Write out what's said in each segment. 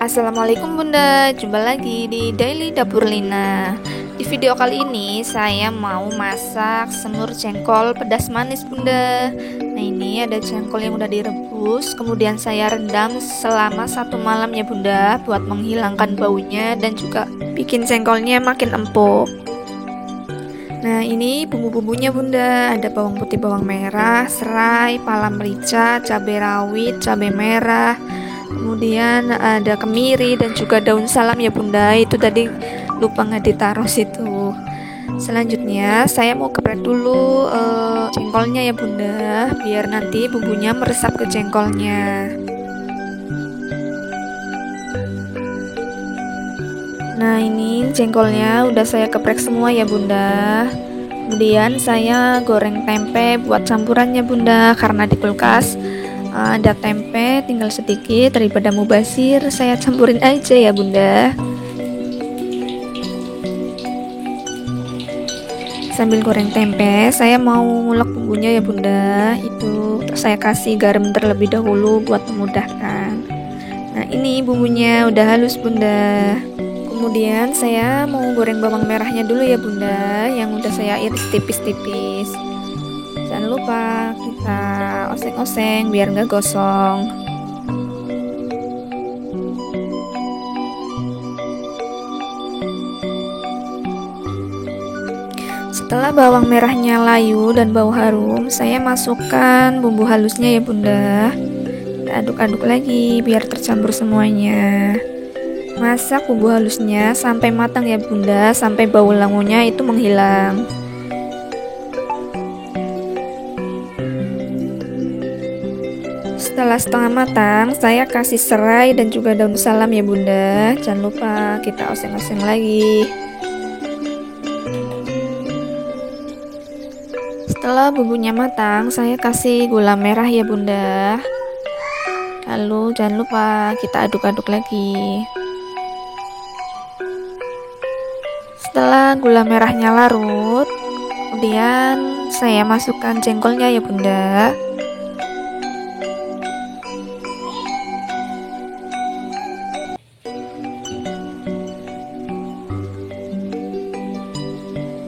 Assalamualaikum Bunda, jumpa lagi di Daily Dapur Lina. Di video kali ini saya mau masak semur jengkol pedas manis Bunda. Nah ini ada jengkol yang udah direbus, kemudian saya rendam selama 1 malam ya Bunda, buat menghilangkan baunya dan juga bikin jengkolnya makin empuk. Nah ini bumbu-bumbunya Bunda, ada bawang putih, bawang merah, serai, pala merica, cabai rawit, cabai merah, kemudian ada kemiri dan juga daun salam ya Bunda. Itu tadi lupa nggak ditaruh situ. Selanjutnya saya mau geprek dulu jengkolnya ya Bunda, biar nanti bumbunya meresap ke jengkolnya. Nah ini jengkolnya udah saya geprek semua ya Bunda. Kemudian saya goreng tempe buat campurannya Bunda, karena di kulkas ada tempe tinggal sedikit, daripada mubazir saya campurin aja ya Bunda. Sambil goreng tempe saya mau ngulek bumbunya ya Bunda. Itu saya kasih garam terlebih dahulu buat memudahkan. Nah ini bumbunya udah halus Bunda. Kemudian saya mau goreng bawang merahnya dulu ya Bunda, yang udah saya iris tipis-tipis. Jangan lupa kita oseng-oseng biar nggak gosong. Setelah bawang merahnya layu dan bau harum, saya masukkan bumbu halusnya ya Bunda. Kita aduk-aduk lagi biar tercampur semuanya. Masak bumbu halusnya sampai matang ya Bunda, sampai bau langunya itu menghilang. Setelah setengah matang, saya kasih serai dan juga daun salam ya Bunda. Jangan lupa kita oseng-oseng lagi. Setelah bumbunya matang, saya kasih gula merah ya Bunda. Lalu jangan lupa kita aduk-aduk lagi. Setelah gula merahnya larut, kemudian saya masukkan jengkolnya ya Bunda.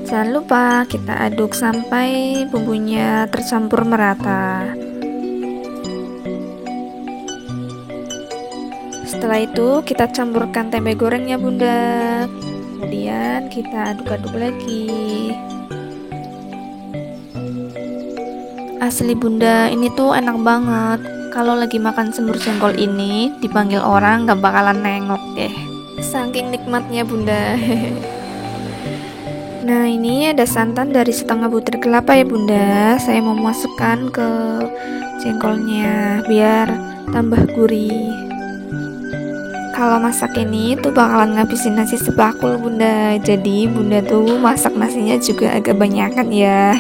Jangan lupa kita aduk sampai bumbunya tercampur merata. Setelah itu kita campurkan tempe gorengnya Bunda. Kemudian kita aduk-aduk lagi. Asli Bunda, ini tuh enak banget. Kalau lagi makan semur jengkol ini, dipanggil orang gak bakalan nengok deh, saking nikmatnya Bunda. Nah ini ada santan dari setengah butir kelapa ya Bunda. Saya mau masukkan ke jengkolnya biar tambah gurih. Kalau masak ini tuh bakalan ngabisin nasi sebakul Bunda. Jadi Bunda tuh masak nasinya juga agak banyakan ya.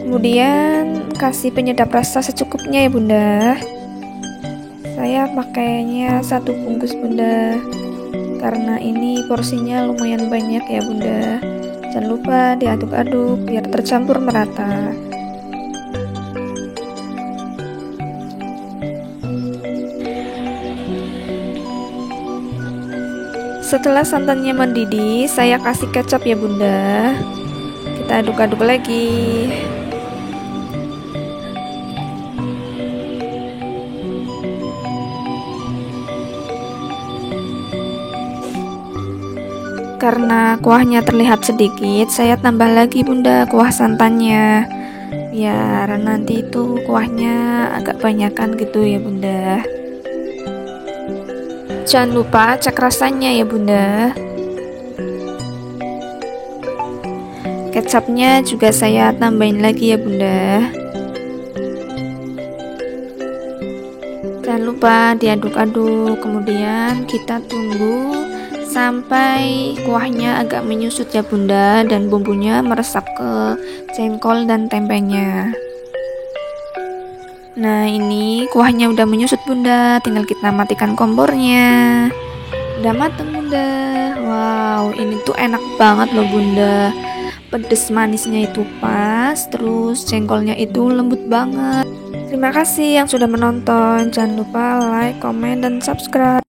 Kemudian kasih penyedap rasa secukupnya ya Bunda. Saya pakainya 1 bungkus Bunda, karena ini porsinya lumayan banyak ya Bunda. Jangan lupa diaduk-aduk biar tercampur merata. Setelah santannya mendidih, saya kasih kecap ya Bunda. Kita aduk-aduk lagi. Karena kuahnya terlihat sedikit, saya tambah lagi Bunda kuah santannya, biar nanti itu kuahnya agak banyakan gitu ya Bunda. Jangan lupa cek rasanya ya Bunda. Kecapnya juga saya tambahin lagi ya Bunda. Jangan lupa diaduk-aduk, kemudian kita tunggu sampai kuahnya agak menyusut ya Bunda, dan bumbunya meresap ke jengkol dan tempenya. Nah ini kuahnya udah menyusut Bunda, tinggal kita matikan kompornya. Udah mateng Bunda. Wow, ini tuh enak banget loh Bunda. Pedes manisnya itu pas, terus jengkolnya itu lembut banget. Terima kasih yang sudah menonton. Jangan lupa like, komen, dan subscribe.